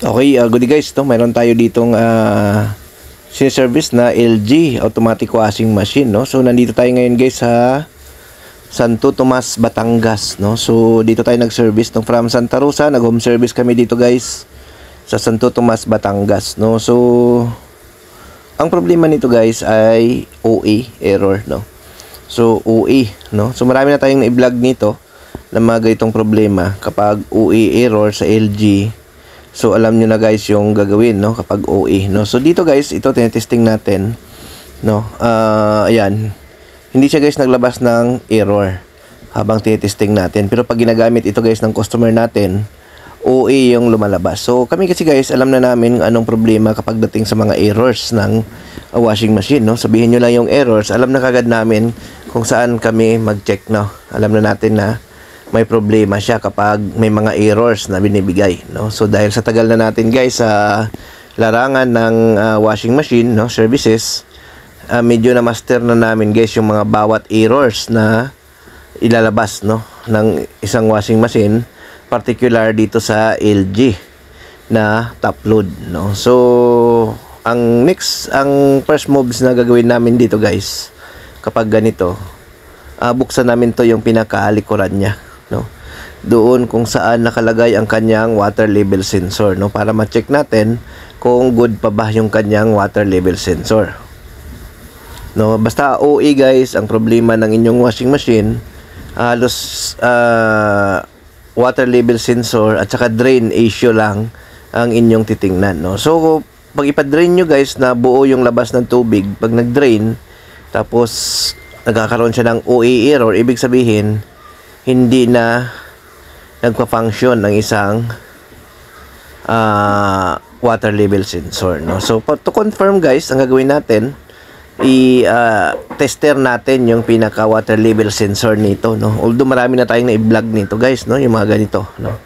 Okay, good guys, no? Mayroon tayo ditong siniservice na LG automatic washing machine, no? So nandito tayo ngayon guys sa Santo Tomas, Batangas, no? So dito tayo nag-service no, from Santa Rosa, nag-home service kami dito guys sa Santo Tomas, Batangas, no? So ang problema nito guys ay OE error, no? So OE, no? So marami na tayong na-vlog nito na mga ganitong problema kapag OE error sa LG. So alam nyo na guys yung gagawin, no, kapag OE, no. So dito guys, ito tinetesting natin, no. Ayan. Hindi siya guys naglabas ng error habang tinetesting natin. Pero pag ginagamit ito guys ng customer natin, OE yung lumalabas. So kami kasi guys, alam na namin anong problema kapag dating sa mga errors ng washing machine, no. Sabihin nyo lang yung errors, alam na kagad namin kung saan kami mag-check, no. Alam na natin na may problema siya kapag may mga errors na binibigay, no. So dahil sa tagal na natin guys sa larangan ng washing machine, no, services, medyo na master na namin guys yung mga bawat errors na ilalabas, no, ng isang washing machine, particular dito sa LG na top load, no. So ang first moves na gagawin namin dito guys kapag ganito, buksan namin to yung pinakaalikuran niya, no, doon kung saan nakalagay ang kanyang water level sensor, no, para ma-check natin kung good pa ba yung kanyang water level sensor, no. Basta OE guys ang problema ng inyong washing machine, halos water level sensor at saka drain issue lang ang inyong titingnan, no. So pag ipa-drain nyo guys na buo yung labas ng tubig, pag nag-drain tapos nagkakaroon siya ng OE error, ibig sabihin hindi na nagpa-function ng isang water level sensor, no. So to confirm guys, ang gagawin natin, tester natin yung pinaka water level sensor nito, no. Although marami na tayong na-vlog nito guys, no, yung mga ganito, no.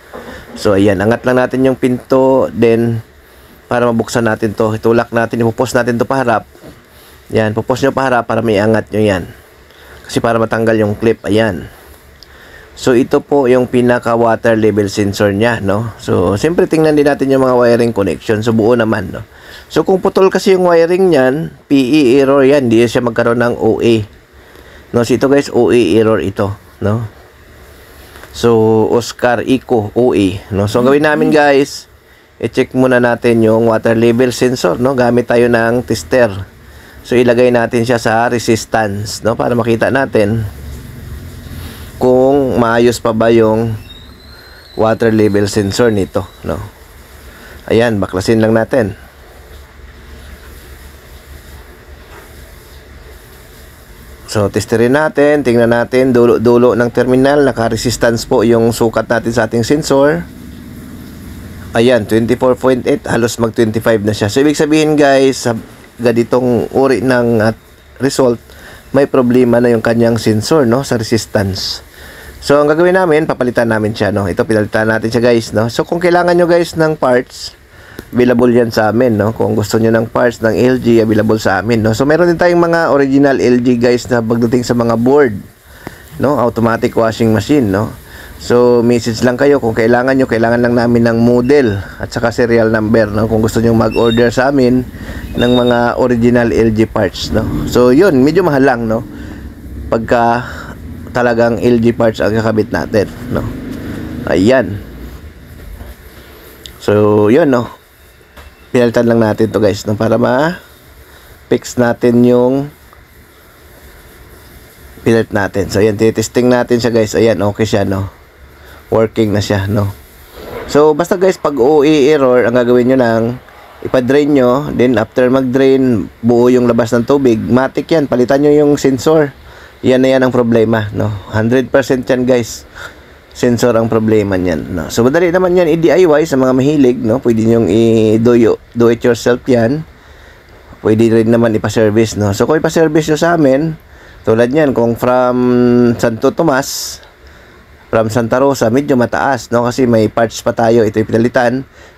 So ayan, angat lang natin yung pinto, then para mabuksan natin to, itulak natin, ipupos natin to paharap. Yan, pupos nyo paharap para may angat nyo yan. Kasi para matanggal yung clip, ayan. So ito po yung pinaka water level sensor niya, no. So siyempre tingnan din natin yung mga wiring connection. So buo naman, no. So kung putol kasi yung wiring niyan, PE error yan, hindi siya magkaroon ng OE, no. So ito guys, OE error ito, no. So Oscar Eco OE, no. So ang gawin namin guys, i-check muna natin yung water level sensor, no, gamit tayo ng tester. So ilagay natin siya sa resistance, no, para makita natin kung maayos pa ba yung water level sensor nito, no. Ayan, baklasin lang natin. So testerin natin, tingnan natin dulo-dulo ng terminal, naka-resistance po yung sukat natin sa ating sensor. Ayan, 24.8, halos mag 25 na siya. So ibig sabihin guys, sa ganitong uri ng result, may problema na yung kanyang sensor, no, sa resistance. So ang gagawin namin, papalitan namin siya, no. Ito, pinalitan natin siya guys, no. So kung kailangan nyo guys ng parts, available yan sa amin, no. Kung gusto nyo ng parts ng LG, available sa amin, no. So meron din tayong mga original LG guys na pagdating sa mga board, no, automatic washing machine, no. So message lang kayo kung kailangan nyo, kailangan lang namin ng model at saka serial number, no, kung gusto nyo mag-order sa amin ng mga original LG parts, no. So yun, medyo mahal lang, no, pagka talagang LG parts ang kakabit natin, no. Ayan. So yun, no, pinalitan lang natin to guys, no, para ma-fix natin yung pilit natin. So ayan, testing natin siya guys. Ayan, okay siya, no, working na siya, no. So basta guys, pag OE error, ang gagawin nyo lang, ipa-drain nyo, then after mag-drain, buo yung labas ng tubig, matik yan, palitan nyo yung sensor. Yan na yan ang problema, no. 100% yan guys, sensor ang problema niyan, no. So madali naman yan i-DIY sa mga mahilig, no. Pwede nyo do it yourself yan. Pwede rin naman ipa-service, no. So kung ipa-service nyo sa amin, tulad yan, kung from Santo Tomas, from Santa Rosa, medyo mataas, no, kasi may parts pa tayo, ito yung pinalitan,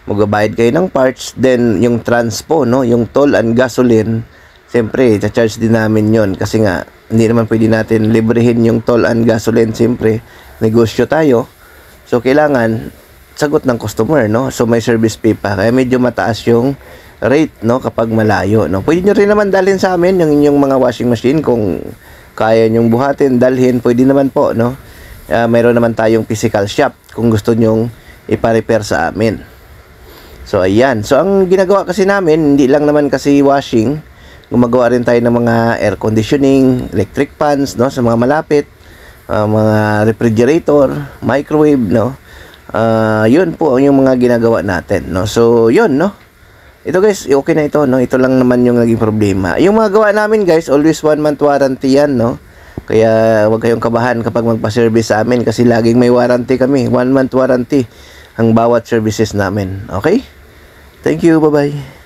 magbabayad kayo ng parts, then yung transpo, no, yung toll and gasoline, siyempre, charge din namin yon kasi nga, hindi naman pwede natin librehin yung toll and gasoline, siyempre, negosyo tayo, so kailangan, sagot ng customer, no? So may service fee pa. Kaya medyo mataas yung rate, no, kapag malayo, no. Pwede nyo rin naman dalhin sa amin yung inyong mga washing machine kung kaya nyong buhatin, dalhin, pwede naman po, no. Mayroon naman tayong physical shop kung gusto nyong ipa-repair sa amin. So ayan. So ang ginagawa kasi namin, hindi lang naman kasi washing, gumagawa rin tayo ng mga air conditioning, electric fans, no, sa mga malapit, mga refrigerator, microwave, no. Yun po yung mga ginagawa natin, no. So yun, no. Ito guys, okay na ito, no. Ito lang naman yung naging problema. Yung mga gawa namin guys, always 1 month warranty yan, no. Kaya huwag kayong kabahan kapag magpa-service sa amin kasi laging may warranty kami, 1 month warranty ang bawat services namin. Okay? Thank you, bye-bye.